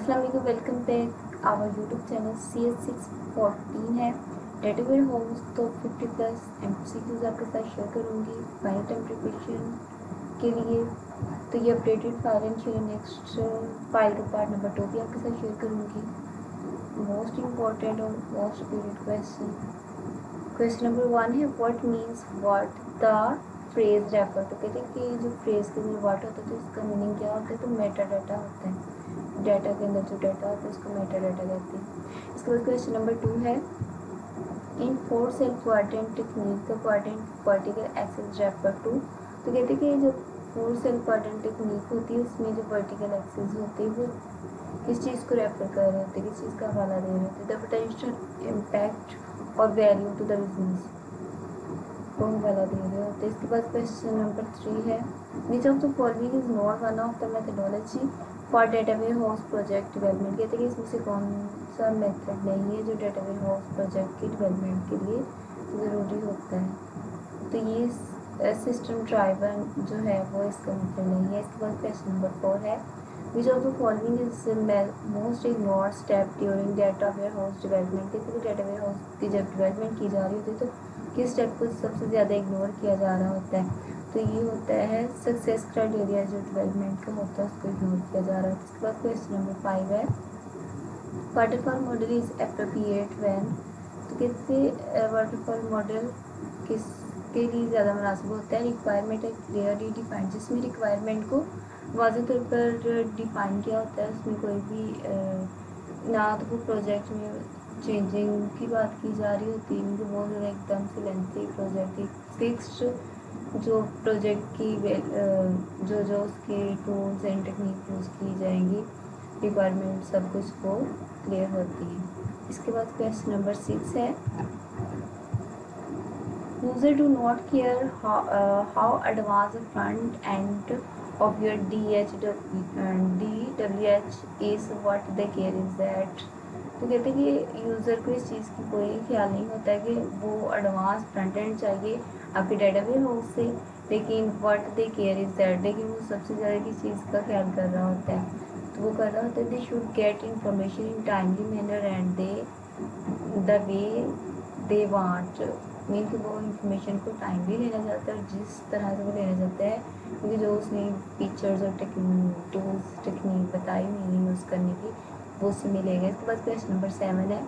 अस्सलाम वालेकुम, welcome back our YouTube channel. CS614 है डेटावेयर हाउस। तो 50+ MCQs आपके साथ शेयर करूँगी फाइनल टाइम प्रिपरेशन के लिए। तो ये updated file and share next file का पार्ट नंबर 2 भी आपके साथ शेयर करूँगी। मोस्ट इम्पॉर्टेंट और मोस्ट रिपीटेड क्वेश्चन नंबर 1 है what means what the phrase refer. तो कहते हैं कि जो फ्रेज के अंदर व्हाट होता है तो इसका मीनिंग क्या होता है, तो मेटा डाटा होता है। डाटा के अंदर जो डाटा होता है उसको मेटा डाटा कहते हैं। इसके बाद क्वेश्चन नंबर 2 है in 4 cell quadrant technique the quadrant vertical axis refer to. तो कहते हैं कि जो 4 सेल क्वाड्रेंट टेक्निक होती है उसमें जो वर्टिकल एक्सिस होती है वो किस चीज़ को रेफर कर रहे होते हैं, किस चीज़ का हवाला दे रहे होते हैं। द पोटेंशियल इम्पैक्ट और वैल्यू टू द बिजनेस को हवाला दे रहे होते हैं। इसके बाद क्वेश्चन नंबर 3 है which of the following is not one of the methodology for data warehouse project development. कहते हैं कि इसमें से कौन सा मेथड नहीं है जो डेटावेयर हाउस प्रोजेक्ट के डेवलपमेंट के लिए ज़रूरी होता है। तो ये सिस्टम ड्राइवर जो है वो इसका मेथड नहीं है। इसके बाद क्वेश्चन नंबर 4 है which of the following is most ignored step during data warehouse development. कहते हैं कि डेटावेयर हाउस की जब डेवलपमेंट की जा रही होती है तो किस स्टेप को सबसे ज़्यादा इग्नोर किया जा रहा होता है। तो ये होता है सक्सेस क्राइटेरिया जो डेवलपमेंट का होता है उसको इग्नोर किया जा रहा है। इसके बाद क्वेश्चन नंबर 5 है waterfall model is appropriate when. तो कहते वाटरफॉल मॉडल किसके लिए ज़्यादा मुनासिब होता है। रिक्वायरमेंट है क्लियरली डिफाइंड, जिसमें रिक्वायरमेंट को वाज़ेह तौर पर डिफाइन किया होता है। उसमें कोई भी ना तो वो प्रोजेक्ट में चेंजिंग की बात की जा रही होती है क्योंकि बहुत ज़्यादा एकदम से लेंथी प्रोजेक्ट एक फिक्स्ड जो प्रोजेक्ट की जो उसकी टूल्स एंड टेक्निक यूज़ की जाएंगी रिक्वायरमेंट सब कुछ वो क्लियर होती है। इसके बाद क्वेश्चन नंबर 6 है user do not care how advance front end of your DWH is what they care is that। तो कहते हैं कि यूज़र को इस चीज़ की कोई ख्याल नहीं होता है कि वो एडवांस फ्रंट एंड चाहिए आपके डेटावेयर हाउस से, लेकिन what they care is that, लेकिन वो सबसे ज़्यादा किस चीज़ का ख्याल कर रहा होता है। तो वो कर रहा होता है they should get information in timely manner and the way they want. Mean कि वो इंफॉर्मेशन को टाइमली लेना चाहता है और जिस तरह से वो लेना चाहता है क्योंकि जो उसने फीचर्स और टूल्स टेक्निक बताई हुई है यूज़ करने की वो उससे मिलेगा। इसके बाद क्वेश्चन नंबर 7 है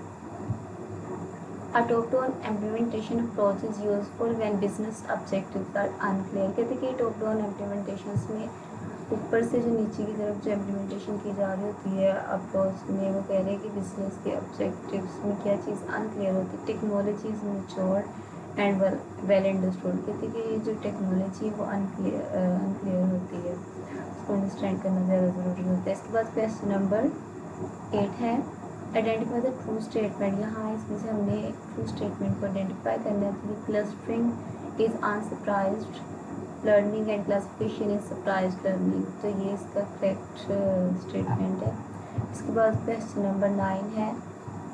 A top-down implementation approach is useful when business objectives are unclear। कहते हैं कि टॉप डाउन इम्प्लीमेंटेशंस में ऊपर से जो नीचे की तरफ जो इम्प्लीमेंटेशन की जा रही होती है अप्रोच में वो कह रहे हैं कि बिजनेस के ऑब्जेक्टिव्स में क्या चीज़ अनक्लियर होती है। Technology is mature and well understood. कहते हैं कि जो टेक्नोलॉजी है वो अनक्लियर होती है, उसको अंडरस्टैंड करना ज़्यादा ज़रूरी होता है। इसके बाद क्वेश्चन नंबर 8 है आइडेंटिफाई द ट्रू स्टेटमेंट। यहाँ इसमें से हमने ट्रू स्टेटमेंट को आइडेंटिफाई करना है। Clustering is unsupervised learning and classification is supervised learning. तो ये इसका करेक्ट स्टेटमेंट है। इसके बाद क्वेश्चन नंबर 9 है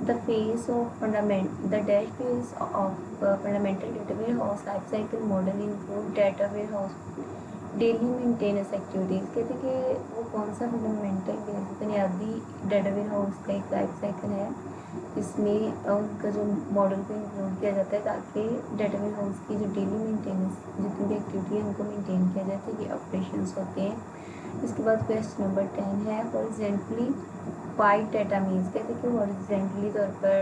the phase of fundament the dash phase of fundamental data warehouse life cycle model include data warehouse daily maintenance activities. कहते हैं कि वो कौन सा फंडामेंटल बुनियादी डेटावेयर हाउस का एक लाइफ साइकिल है इसमें उनका जो मॉडल को इंक्लूड किया जाता है ताकि डेटावेयर हाउस की जो डेली मेंटेनेंस जितनी भी एक्टिविटी है उनको मेंटेन किया जाता है, ये ऑपरेशंस होते हैं। इसके बाद क्वेश्चन नंबर 10 है हॉरिजॉन्टली वाइड डाटा मीन्स। कहते हैं कि हॉरिजॉन्टली तौर पर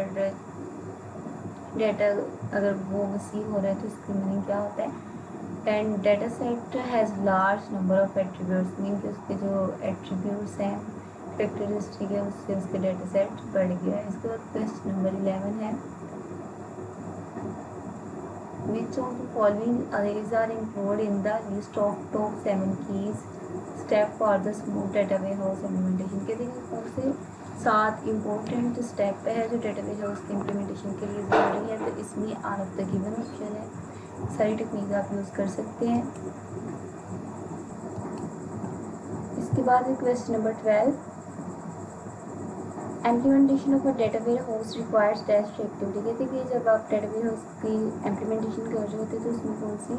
डाटा अगर वो वसी हो रहा है तो इसकी मीनिंग क्या होता है। And data set has large number of attributes, mean कि उसके जो एट्रीब्यूट्स हैं कैरेक्टरिस्टिक है उससे उसके डाटा सेट बढ़ गया है। इसके बाद क्वेश्चन नंबर 11 है which of the following arrays are included in the list of top 7 keys step for the smooth database house implementation। कहते हैं कि कौन से 7 इम्पोर्टेंट स्टेप है जो डेटाबेस हाउस की इम्प्लीमेंटेशन के लिए ज़रूरी है। तो इसमें all of the given option है, सारी टेक्निक आप यूज़ कर सकते हैं। इसके बाद question number 12 implementation of a data warehouse requires dash activity. कहते हैं कि जब आप डेटावेयर हाउस की इम्प्लीमेंटेशन कर रहे होते हैं तो उसमें कौन सी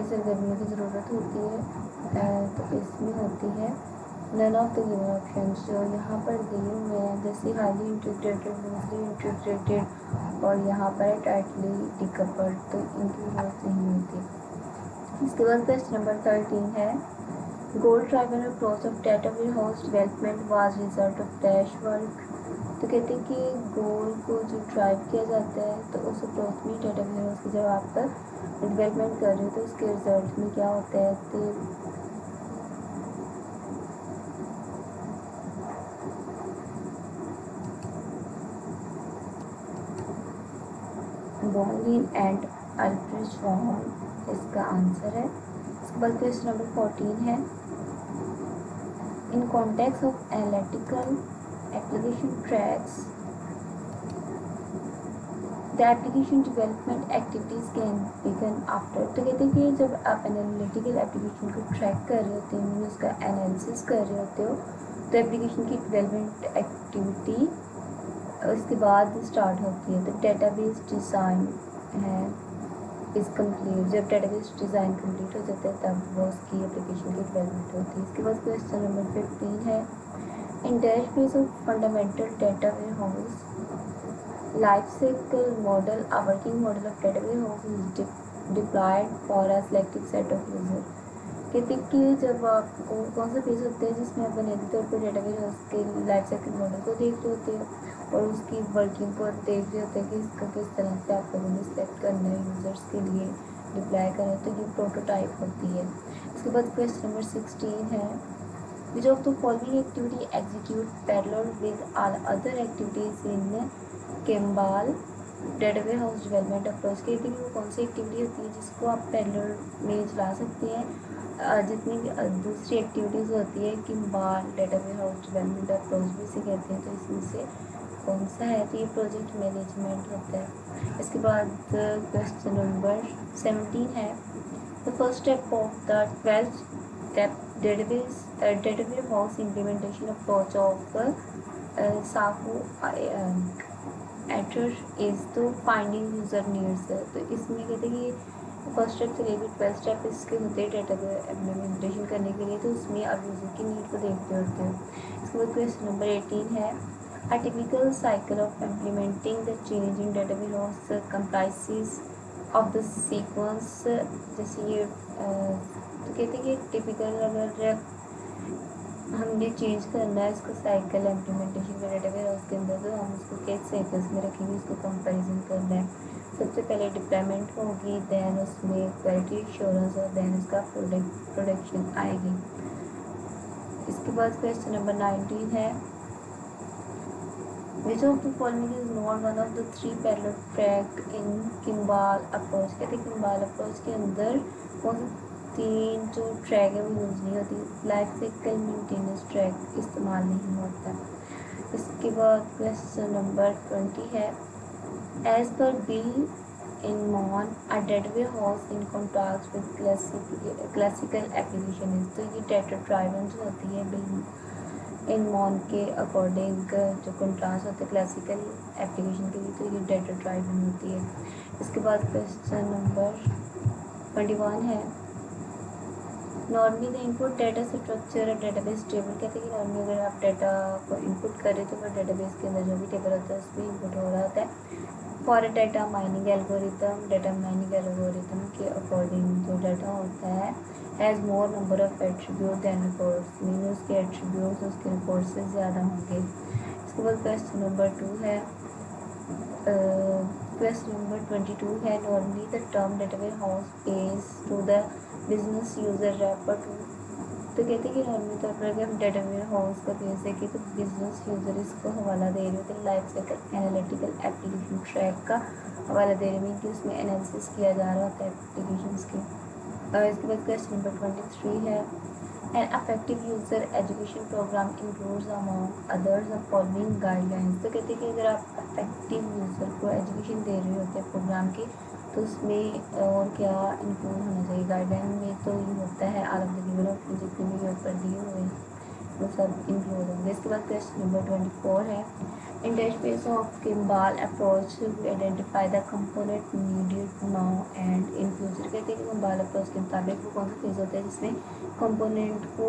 सरगर्मियों की ज़रूरत होती है। तो इसमें होती है none of the given options जो यहाँ पर दिए हुए हैं, जैसे हाईली इंटीग्रेटेड, लूजली इंटीग्रेटेड और यहाँ पर है टाइटली डिकपल्ड, तो इनकी जरूरत नहीं होती। इसके बाद क्वेश्चन नंबर 13 है goal driven approach of data ware house development was result of dash work. तो कहते हैं कि गोल को जो ड्राइव किया जाता है तो उस अप्रोच में डेटा वेयर हाउस की जब आप डेवलपमेंट कर रहे हो तो उसके रिजल्ट में क्या होता है तो बॉर्लिन एंड अल्फ्रेड वॉन इसका आंसर है। इसके बाद क्वेश्चन नंबर 14 है in context of analytical application tracks the application development activities can begin after. तो कहते हैं कि जब आप एनालिटिकल एप्लीकेशन को ट्रैक कर रहे होते हैं मीन उसका एनालिसिस कर रहे होते हो तो एप्लीकेशन की डेवलपमेंट एक्टिविटी उसके बाद स्टार्ट होती है। तो डेटाबेस डिज़ाइन है इज़ कम्प्लीट, जब डेटाबेस डिज़ाइन कम्प्लीट हो जाता है तब वो उसकी एप्लीकेशन की डेवलपमेंट होती है। इसके बाद क्वेश्चन नंबर 15 है in dash base of fundamental data where हाउस life cycle model, a working model of data warehouse is deployed for a selected set of user। कहते हैं कि जब आपको कौन सा फेज होता है जिसमें आप बुनियादी तौर पर डेटा वेयरहाउस के लाइफ साइकिल मॉडल को देख रहे होते हो और उसकी वर्किंग को देख रहे होते हैं कि इसका किस तरह से आप लोगों ने सेलेक्ट करना है यूज़र्स के लिए डिप्लॉय करना है, तो ये प्रोटोटाइप होती है। इसके बाद क्वेश्चन नंबर 16 है which of the following activity execute parallel with all other activities in Kimball data ware house development approach. कहते हैं कि वो कौन सी एक्टिविटी होती है जिसको आप पैरेलल में चला सकते हैं जितनी दूसरी एक्टिविटीज़ होती है Kimball data ware house development approach भी इसे कहते हैं, तो इसमें से कौन सा है तो ये प्रोजेक्ट मैनेजमेंट होता है। इसके बाद क्वेश्चन नंबर 17 है the first step of the 12th step data ware house implementation approach of साफो एटर is to finding user needs है। तो इसमें कहते हैं कि फर्स्ट स्टेप से लेकर 12 स्टेप इसके होते हैं डेटा इम्प्लीमेंटेशन करने के लिए, तो उसमें आप यूज़र की नीड को देखते होते हो। इसके बाद क्वेश्चन नंबर 18 है a typical cycle of implementing the change in data ware comprises of the sequence. जैसे ये तो कहते हैं कि टिपिकल अगर हमने चेंज करना है इसको साइकिल इम्प्लीमेंटेशन का डेटा वेयर हाउस के अंदर तो हम उसको किस साइकिल्स में रखेंगे, इसको कंपैरिजन करना है। सबसे पहले डिप्लॉयमेंट होगी, दैन उसमें क्वालिटी एश्योरेंस और दैन उसका प्रोडक्शन आएगी। इसके बाद क्वेश्चन नंबर 19 है which of the following is not one of the 3 parallel track in किम्बाल approach. कहते हैं किम्बाल अप्रोच के अंदर कौन 3 जो ट्रैक है वो यूज़ नहीं होती, लाइफ साइकिल मेंटेनेंस ट्रैक इस्तेमाल नहीं होता। इसके बाद क्वेश्चन नंबर 20 है as per Bill Inmon a data ware house in contrast with classical application is. तो ये डेटा ड्राइवन जो होती है बिल इन मॉन के अकॉर्डिंग जो कंट्रास्ट होता है क्लासिकल एप्लीकेशन के लिए, तो ये डेटा ड्राइवन होती है। इसके बाद क्वेश्चन नंबर 21 है normally the input data structure और डेटाबेस टेबल। कहते हैं कि नॉर्मली अगर आप डाटा को इनपुट करें तो वह डेटाबेस के अंदर जो भी टेबल होता है उसमें इनपुट हो रहा होता है। For data mining algorithm, data mining algorithm के अकॉर्डिंग जो डाटा होता है has more number of attribute than records, mean उसके एट्रीब्यूट्स उसके रिकॉर्ड से ज़्यादा होंगे। इसके बाद क्वेश्चन नंबर 2 है क्वेश्चन नंबर 22 है normally the term data ware house page to the business user refer to. तो कहते हैं कि नॉर्मली तौर पर अगर हम डेटा वेयर हाउस का पेज देखें तो बिजनेस यूज़र इसको हवाला दे रहे होते हैं life cycle analytical application track का हवाला दे रहे हैं कि उसमें एनालिसिस किया जा रहा होता है एप्लीकेशंस के। इसके बाद क्वेश्चन नंबर 23 है an affective user education program includes among others the following guidelines. तो कहते हैं कि अगर आप अफेक्टिव यूज़र को एजुकेशन दे रहे होते हैं प्रोग्राम की तो उसमें और क्या इंक्लूड होना चाहिए। गाइडलाइन में तो ये होता है all of the given option जितने भी ऊपर दिए हुए हैं वो सब इंक्लूड होंगे। इसके बाद क्वेश्चन नंबर 24 है In dash phase of Kimball approach, we identify the component needed now and in future। कहते हैं कि Kimball approach के मुताबिक वो कौन सा फेज होता है जिसमें कंपोनेंट को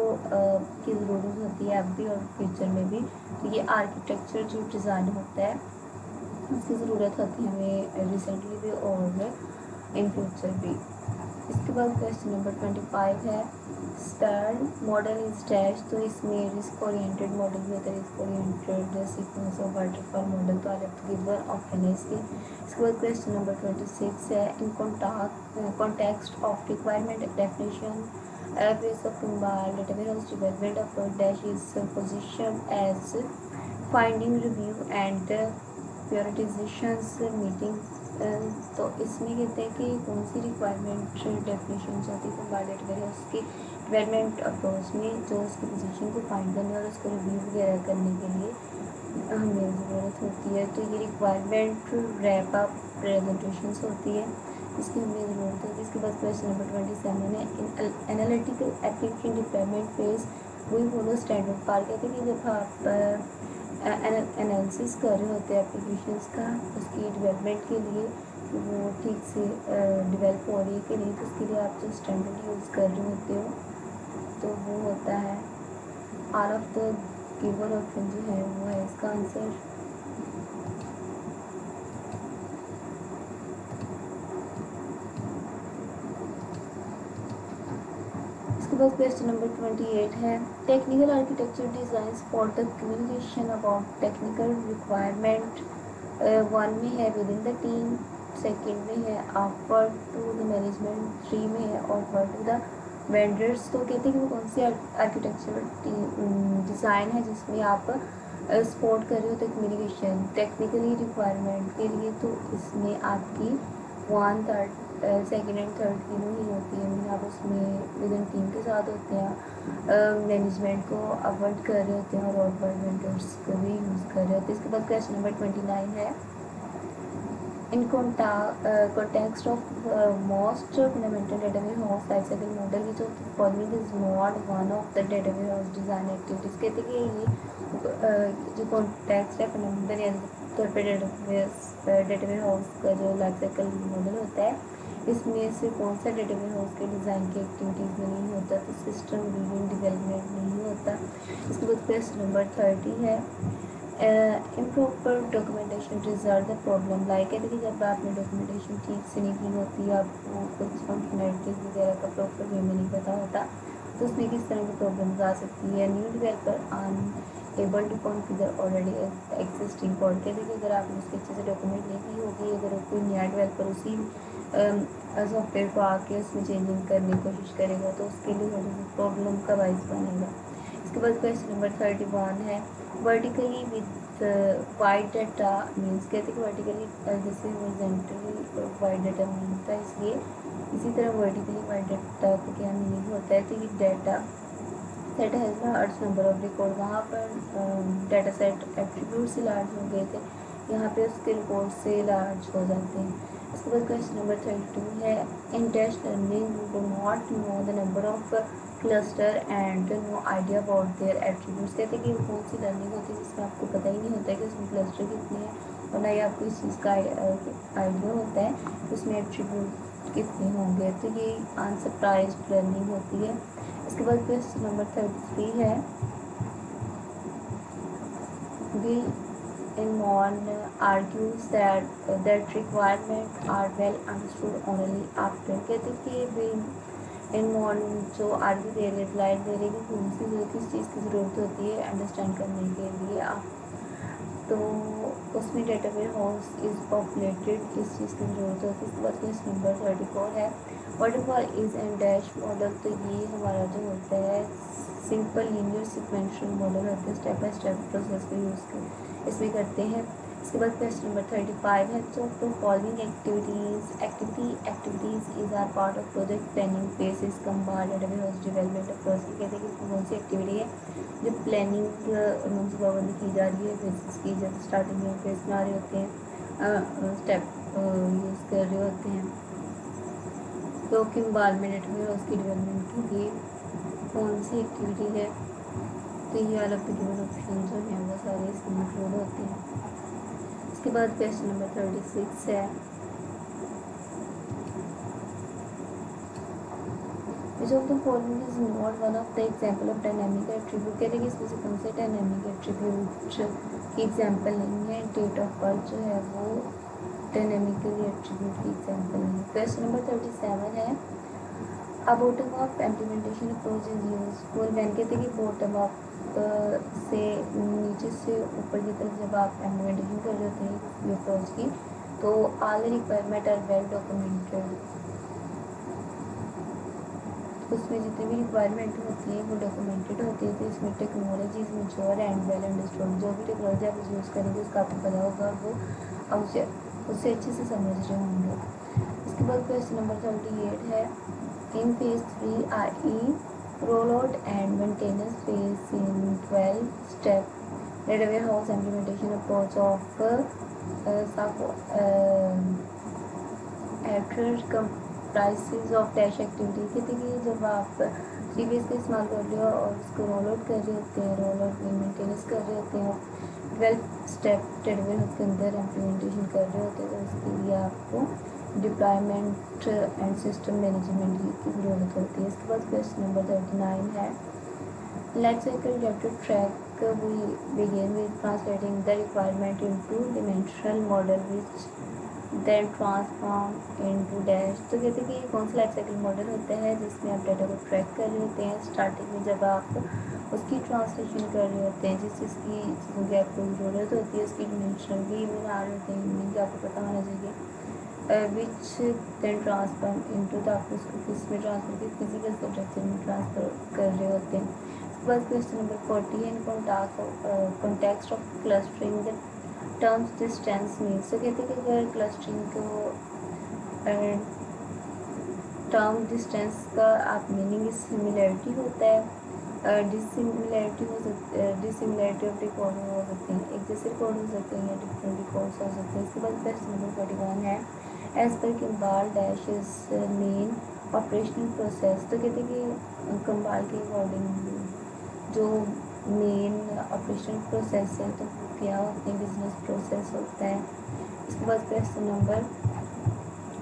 की ज़रूरत होती है अब भी और फ्यूचर में भी। तो ये आर्किटेक्चर जो डिज़ाइन होता है उसकी ज़रूरत होती है हमें रिसेंटली भी और इन फ्यूचर भी। इसके बाद क्वेश्चन नंबर 25 है स्टार मॉडल इज डैश। तो इसमें रिस्क ओरिएंटेड मॉडल भी होता है, risk oriented sequence of waterfall model. तो I have to give one option है इसके। इसके बाद क्वेश्चन नंबर 26 है in context of requirement definition phase of Kimball data warehouse development approach dash is positioned as finding review and prioritizations meeting। तो इसमें कहते हैं कि कौन सी रिक्वायरमेंट डेफिनेशन होती है Kimball data warehouse की डेवलपमेंट अप्रोच में, जो उसकी पोजीशन को फाइंड करने और उसको रिव्यू वगैरह करने के लिए हमें ज़रूरत होती है। तो ये रिक्वायरमेंट रैप अप प्रेजेंटेशंस होती है, इसकी हमें ज़रूरत होती है। इसके बाद क्वेश्चन नंबर 27 है इन एनालिटिकल एप्लीकेशन डिप्लॉयमेंट फेज वही फॉलो स्टैंडर्ड पार। कहते हैं कि जब आप एनालिसिस कर रहे होते हैं एप्लीकेशंस का उसकी डेवलपमेंट के लिए कि वो ठीक से डेवलप हो रही है कि नहीं, तो उसके लिए आप जो स्टैंडर्ड यूज़ कर रहे होते हो तो वो होता है all of the given option जो है वो है इसका आंसर। इसके बाद क्वेश्चन नंबर 28 है technical architecture design for the communication about technical requirement. One में है within the team, second में है upward to the management, three में है आउटवर्ड टू द वेंडर्स। तो कहते हैं कि वो कौन सी आर्किटेक्चर डिज़ाइन है जिसमें आप सपोर्ट कर रहे हो तो कम्युनिकेशन टेक्निकली रिक्वायरमेंट के लिए। तो इसमें आपकी one third second and third तीनों ही होती है, मीन आप उसमें विद इन टीम के साथ होते हैं, मैनेजमेंट को अवॉइड कर रहे होते हैं और आउटवर्ड वेंडर्स को भी यूज़ कर रहे होते हैं। इसके बाद क्वेश्चन नंबर 29 है इन context of most fundamental data warehouse life cycle model which of the following is not one of the data warehouse design activities। कहते हैं कि ये जो कॉन्टेक्स्ट है फंडामेंटल या तौर पर डेटा वेयरहाउस का जो लाइफ साइकिल मॉडल होता है इसमें से कौन सा डेटा वेयरहाउस के डिज़ाइन की एक्टिविटीज़ में नहीं होता, तो सिस्टम बिल्डिंग डेवलपमेंट नहीं होता। इसके बाद क्वेश्चन नंबर 30 है improper documentation result the problem like. कहते हैं कि जब आपने डॉक्यूमेंटेशन ठीक से नहीं की होती, आपको कुछ फंक्शनैलिटीज़ वगैरह का प्रॉपर वे में नहीं पता होता, तो उसमें किस तरह की प्रॉब्लम्स आ सकती है। New developer able to configure already existing code. कहते हैं कि अगर आपने उसके अच्छे से डॉक्यूमेंट नहीं की होगी, अगर कोई नया डेवलपर उसी सॉफ्टवेयर को आके उसमें चेंजिंग करने की कोशिश करेगा तो उसके लिए थोड़ी सी प्रॉब्लम का बाइस बनेगा। इसके बाद क्वेश्चन नंबर 31 है vertically with wide data means. कहते हैं कि वर्टिकली जैसे हॉरिजॉन्टली वाइड डाटा मीन था, इसलिए इसी तरह वर्टिकली वाइड डाटा का क्या मीनिंग होता है। तो ये data set has large number of record, वहाँ पर डाटा सेट एट्रीब्यूट से लार्ज हो गए थे, यहाँ पे उसके रिकॉर्ड से लार्ज हो जाते हैं। इसके बाद क्वेश्चन नंबर 32 है in dash learning you do not know the number of cluster and no idea about their attributes. कहते हैं कि वो कौन सी लर्निंग होती है जिसमें आपको पता ही नहीं होता है कि उसमें क्लस्टर कितने हैं और ना ही आपको इस चीज़ का आइडिया होता है कि उसमें एट्रीब्यूट कितने होंगे। तो ये अनसरप्राइज्ड लर्निंग होती है। इसके बाद क्वेश्चन नंबर 33 है we Inmon argues that requirements are well understood only after। कहते हैं कि इनमॉन जो आर्ग्यू दे रहे रिप्लाई दे रहे कि कौन सी किस चीज़ की ज़रूरत होती है अंडरस्टैंड करने के लिए आप, तो उसमें डेटा वेयरहाउस इज़ पॉपुलेटेड इस चीज़ की ज़रूरत होती है। इसके बाद क्वेश्चन नंबर 34 है waterfall is and dash model. तो ये हमारा जो होता है सिंपल लीनियर सिक्वेंशियल मॉडल होते हैं, स्टेप बाय स्टेप प्रोसेस को यूज़ इसमें करते हैं। इसके बाद क्वेश्चन नंबर 35 है so to following activities is are part of project planning phase is combined data warehouse development approach. कहते हैं कि इसमें कौन सी एक्टिविटी है जो प्लानिंग मनसूबाबंदी की जा रही है फेज की, जब स्टार्टिंग में फेज बना रहे होते हैं स्टेप यूज़ कर रहे होते हैं, तो किम्बाल में डेटा वेयरहाउस की डेवलपमेंट के लिए कौन सी एक्टिविटी है। तो ये अलग तरीके ऑप्शन जो हैं वो सारे सारी इसमें इंक्लूड होती हैं। इसके बाद क्वेश्चन नंबर 36 है, which of the following is not one of the example of dynamic attribute. कहते हैं कि इसमें से कौन से डायनेमिक एट्रीब्यूट की एग्जाम्पल नहीं है। डेट ऑफ बर्थ जो है वो डायनेमिकली एट्रीब्यूट की एग्जाम्पल नहीं है। क्वेश्चन नंबर 37 है, a bottom up implementation approach is useful when. कहते हैं कि बॉटम अप से नीचे से ऊपर की तरफ जब आप इम्प्लीमेंटेशन कर रहे होते हैं ये अप्रोच की, तो all requirement are well documented. उसमें जितनी भी रिक्वायरमेंट होती है वो डॉक्यूमेंटेड होती है। तो इसमें technologies mature and well understood. जो भी टेक्नोलॉजी आप यूज़ करेंगे उसका आपको पता होगा और वो उससे अच्छे से समझ रहे होंगे। इसके बाद क्वेश्चन नंबर 38 है, in phase 3 I roll out and maintenance phase in 12 step data ware house implementation approach of prices of dash activity. कहते हैं कि जब आप सीबीएस का इस्तेमाल कर रहे हो और उसको रोल आउट कर रहे होते हैं, रोल आउट में मेंटेनेंस कर रहे होते हैं, 12 स्टेप डेटा के अंदर इम्प्लीमेंटेशन कर रहे होते हैं, तो उसके लिए आपको डिप्लॉयमेंट एंड सिस्टम मैनेजमेंट की ज़रूरत होती है। इसके बाद क्वेश्चन नंबर 39 है, life cycle data track we begin with translating the requirement into dimensional model which then transform into dash. तो कहते हैं कि कौन सा लाइफ साइकिल मॉडल होता है जिसमें आप डाटा को ट्रैक कर रहे होते हैं। स्टार्टिंग में जब आप उसकी ट्रांसलेशन कर रहे होते हैं, जिस चीज़ की चीज़ों की आपको ज़रूरत होती है उसकी डिमेंशनल भी बना रहे होते हैं, मीनिंग आपको पता होना चाहिए। विच देन ट्रांसफॉर्म इनटू, तो आप उसको किस में ट्रांसफर की फिजिकल स्ट्रक्चर में ट्रांसफ़र कर रहे होते हैं। उसके बाद क्वेश्चन नंबर 40 है, in context of clustering the terms distance means. तो कहते हैं कि अगर क्लस्टरिंग को टर्म डिस्टेंस का आप मीनिंग सिमिलैरिटी होता है, डिसिमिलैरिटी हो सकती है, डिसिमिलैरिटी ऑफ रिकॉर्ड हो सकते हैं, एक जैसे रिकॉर्ड हो सकते हैं या डिफरेंट रिकॉर्ड्स हो सकते हैं। इसके बाद क्वेश्चन नंबर 41 है, as per Kimball dash is main operational process. तो कहते हैं कि कम्बाल के अकॉर्डिंग जो मेन ऑपरेशनल प्रोसेस है तो क्या होते हैं, बिजनेस प्रोसेस होता है। इसके बाद क्वेश्चन नंबर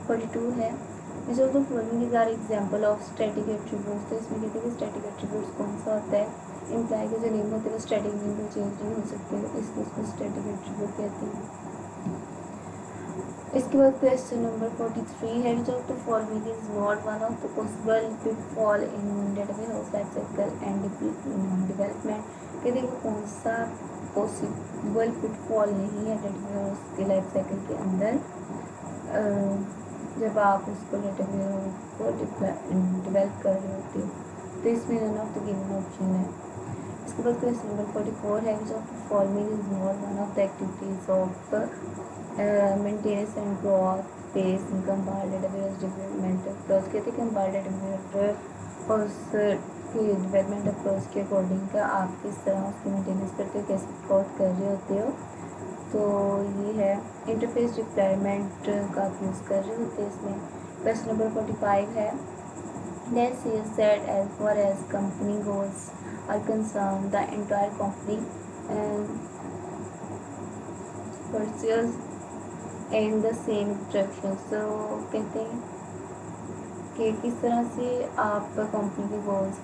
42 है, which of the following is are example of static attributes. तो इसमें कहते हैं कि स्टैटिक एट्रीब्यूट्स कौन सा होता है। इम्प्लाई के जो नेम होते हैं वो स्टैटिक नेम को चेंज नहीं हो सकते, इसको उसको स्टैटिक एट्रीब्यूट कहते हैं। इसके बाद क्वेश्चन नंबर 43 है, which of the following is not one of the possible pitfall in database house life cycle and development. कहते हैं कि कौन सा पॉसिबल पिटफॉल नहीं है डेटाबेस हाउस के लाइफ साइकिल के अंदर जब आप उसको डेटाबेस को डेवलप कर रहे होते हो। तो इसमें none of the given option है। इसके बाद क्वेश्चन नंबर 44 है, which of the following is not one of the activities of maintenance and growth phase in compiled database development approach. कहते हैं कंपाइल्ड डेटाबेस के डेवलपमेंट अप्रोच के according का आप किस तरह उसकी मेंटेनेंस करते हो, कैसे ग्रोथ कर रहे होते हो। तो ये है इंटरफेस डिप्लॉयमेंट का आप यूज़ कर रहे होते हैं इसमें। क्वेश्चन नंबर 45 है, Let's say that as far as company goals are concerned, the entire company pursues in the same direction. So कहते हैं कि किस तरह से आप कंपनी के गोल्स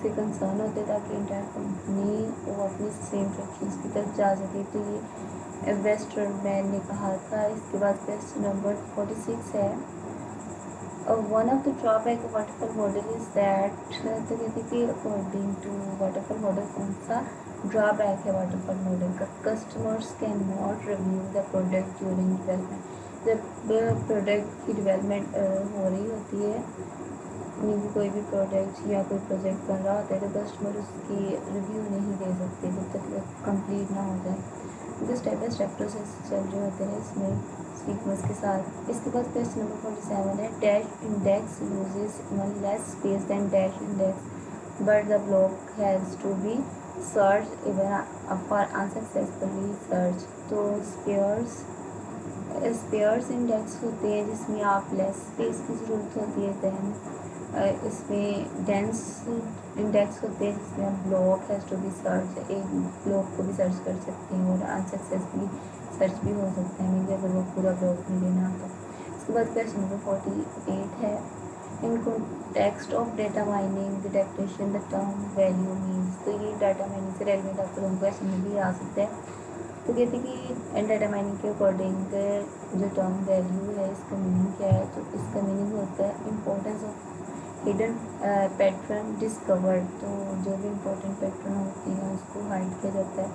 से कंसर्न होते हैं ताकि इंटायर कंपनी वो अपनी सेम डायरेक्शन की तरफ जा सके। तो ये वेस्टरमैन ने कहा था। इसके बाद क्वेश्चन नंबर 46 है, one of the drawback waterfall model is that. तो कहते हैं कि अकॉर्डिंग टू वाटरफॉल मॉडल कौन सा ड्रॉबैक है वाटरफॉल मॉडल का। Customers can not review the product during development. जब प्रोडक्ट की डेवलपमेंट हो रही होती है, मीन कोई भी प्रोडक्ट या कोई प्रोजेक्ट बन रहा होता है, तो कस्टमर उसकी रिव्यू नहीं दे सकते जब तक कंप्लीट ना हो जाए, क्योंकि स्टेप बाई स्टेप प्रोसेस चल रहे होते हैं इसमें सीक्वेंस के साथ। इसके बाद क्वेश्चन नंबर 47 है, dash index uses even less space than dash index but the block has to be search even for unsuccessfully search. तो स्पेयर्स इंडेक्स होते हैं जिसमें आप लेस स्पेस की ज़रूरत होती है दैन इसमें डेंस इंडेक्स होते हैं जिसमें block has to be search, एक ब्लॉक को भी सर्च कर सकते हैं और अनसक्सेसफुली सर्च भी हो सकता है मीन अगर वो पूरा ब्लॉक नहीं लेना तो। इसके बाद क्वेश्चन नंबर 48 है, in context of data mining the definition the term value means. तो ये डाटा माइनिंग से रेलिवेंट आपको लोगों क्वेश्चन में भी आ सकता है। तो कहते हैं कि डाटा माइनिंग के अकॉर्डिंग जो टर्म वैल्यू है इसका मीनिंग क्या है, तो इसका मीनिंग होता है importance of hidden pattern discovered. तो जो भी इम्पोर्टेंट पैटर्न होती हैं उसको हाइड किया जाता है,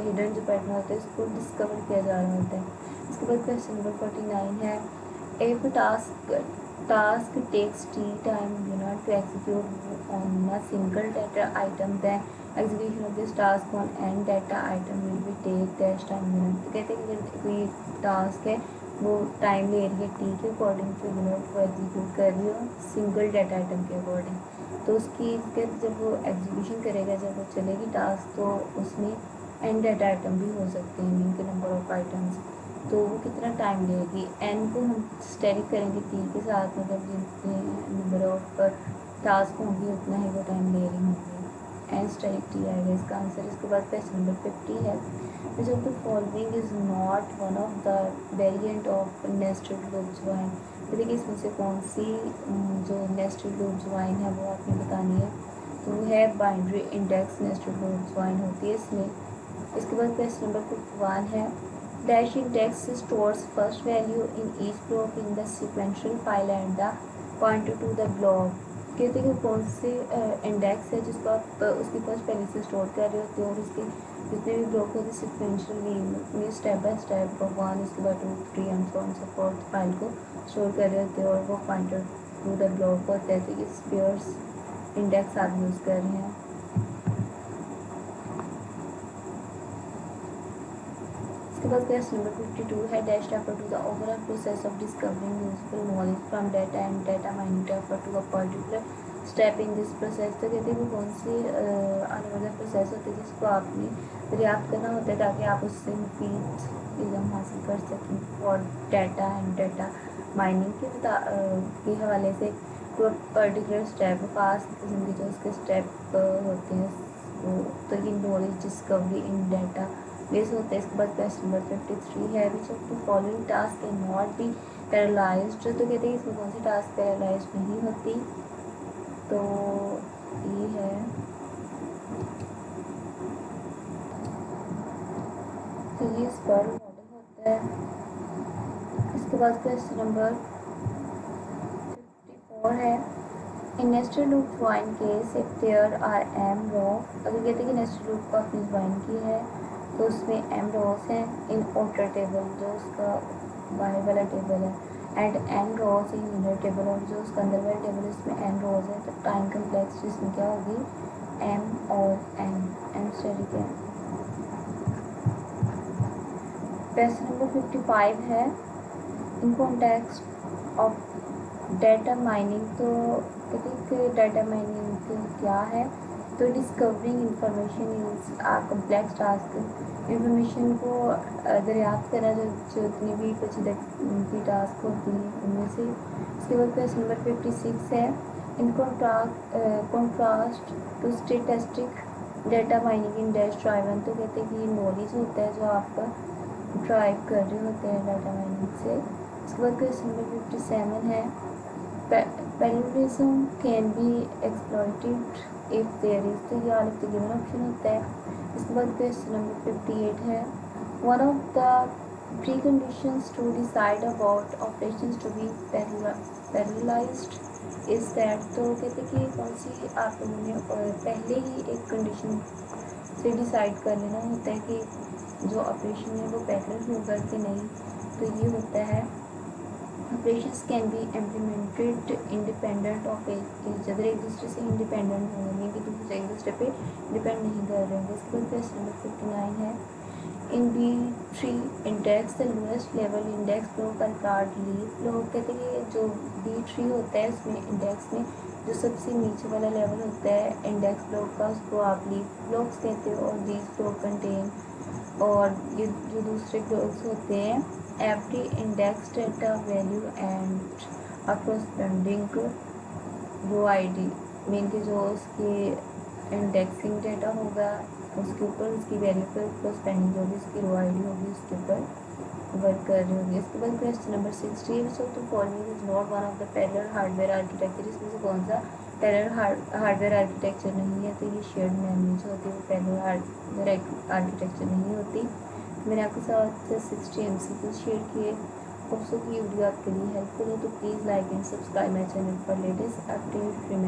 हिडन जो पैटर्न होता है उसको डिस्कवर किया जा रहा होता है। इसके बाद क्वेश्चन नंबर 49 है, if task takes t time unit to execute on a single data item, then execution of this task on n data item will be take dash time unit। तो कहते हैं कि अगर कोई टास्क है वो time ले रही है टी के अकॉर्डिंग तो यूनिट को एग्जीक्यूट कर रही हो सिंगल डाटा आइटम के अकॉर्डिंग। तो उसकी जब वो एग्जीक्यूशन करेगा, जब वो चलेगी टास्क, तो उसमें एन डाटा आइटम भी हो सकते हैं मीन के नंबर ऑफ आइटम्स। तो वो कितना टाइम लेगी, एन को हम स्टेरिक करेंगे टी के साथ, मतलब जितने नंबर ऑफ टास्क होंगी उतना ही वो टाइम ले रही होंगी, एन स्टेरिक टी आएगा इसका आंसर। इसके बाद क्वेश्चन नंबर 50 है, which of the following is not one of the variant of nested loop join. तो देखिए इसमें से कौन सी जो नेस्टेड लूप ज्वाइन है वो आपने बतानी है। तो वो है binary index nested loop join होती है इसमें। इसके बाद क्वेश्चन नंबर 51 है, dash index stores first value in each block in the sequential file and the pointer to the block। कहते हैं कि कौन से इंडेक्स है जिसको आप उसकी फर्स्ट पहले से स्टोर कर रहे होते हो और उसके जितने भी ब्लॉक होते हैं सिक्वेंशियल में स्टेप बाय स्टेप वन इसके बाद 2 3 and so on so fourth file को स्टोर कर रहे होते हो और वो पॉइंटर टू द ब्लॉक होता है। तो ये स्पेयर्स इंडेक्स आप यूज़ कर रहे हैं। इसके बाद क्वेश्चन नंबर 52 है, dash refer to the overall process of discovering useful knowledge from data and data mining refer to a particular step in this process. तो कहते हैं कि कौन सी आने वाला प्रोसेस होता है जिसको आपने पर्याप्त करना होता है ताकि आप उससे मुफीद इल्म हासिल कर सकें और डाटा एंड डाटा माइनिंग के हवाले से टू अ पर्टिकुलर स्टेप खास किस्म के जो उसके स्टेप होते हैं तो ये नॉलेज डिस्कवरी इन डाटा बेस होता है। इसके बाद क्वेश्चन नंबर 53 है, which of the following task can not be paralysed. तो कहते हैं इसमें कौन सी टास्क पैरालाइज्ड नहीं होती, तो ये है तो ये स्क्वायर मॉडल होता है। इसके बाद क्वेश्चन नंबर 54 है, in nested loop join case if there are M row. अगर कहते हैं कि नेस्टेड लूप को आपने ज्वाइन की है तो उसमें एम रोज हैं इन आउटर टेबल जो उसका बाहर वाला टेबल है, and N rows in inner table और जो उसका अंदर वाला टेबल है उसमें एन रोज है। तो टाइम कम्प्लेक्स जिसमें क्या होगी एम और एम स्टेरिक है। क्वेश्चन नंबर 55 है, in context of data mining. तो देखिए डाटा माइनिंग क्या है, तो discovering information is a complex task. Information को दरियाफ्त करना जो जितनी भी पेचीदगी टास्क होती है उनमें से। इसके बाद क्वेश्चन नंबर 56 है, in contrast to statistic data mining in dash driven. तो कहते हैं कि ये नॉलेज होता है जो आप ड्राइव कर रहे होते हैं डाटा माइनिंग से। इसके बाद क्वेश्चन नंबर 57 है, parallelism can be exploited if there is. तो ये all of the given option होता है। इसके बाद क्वेश्चन नंबर 58 है, one of the preconditions to decide about operations to be parallelized is that. तो कहते कि कौन सी आप लोगों ने पहले ही एक कंडीशन से डिसाइड कर लेना होता है कि जो ऑपरेशन है वो पैरेलल होगा कि नहीं। तो ये होता है operations can be implemented independent of each other, एक दूसरे से इंडिपेंडेंट होंगे कि दूसरे एक दूसरे पे डिपेंड नहीं कर रहे होंगे। इसके बाद क्वेश्चन नंबर 59 है, in B3 index the lowest level index block are called leaf block. कहते हैं कि जो B3 होता है उसमें इंडेक्स में जो सबसे नीचे वाला लेवल होता है इंडेक्स ब्लॉक का उसको आप लीफ ब्लॉक्स कहते हो। और दीज ब्लॉक कंटेन, और ये जो दूसरे ब्लॉक्स होते हैं every index data value and a corresponding row ID मेन के जो उसकी इंडेक्सिंग डाटा होगा उसके ऊपर उसकी वेरिएबल प्लस पेंडिंग जो भी उसकी रो आईडी होगी उसके ऊपर वर्क कर रही होगी। इसके बाद क्वेश्चन नंबर 60 सो तो following is not one of the parallel hardware architecture, इसमें से कौन सा पैरेलल हार्डवेयर आर्किटेक्चर नहीं है? तो ये शेयर्ड मेमोरी जो होती है वो पैरेलल हार्डवेयर आर्किटेक्चर नहीं होती। मैंने आपके साथ 60 MCQ शेयर किए। होप सो कि ये वीडियो आपके लिए हेल्पफुल हो, तो please like and subscribe my channel for latest update.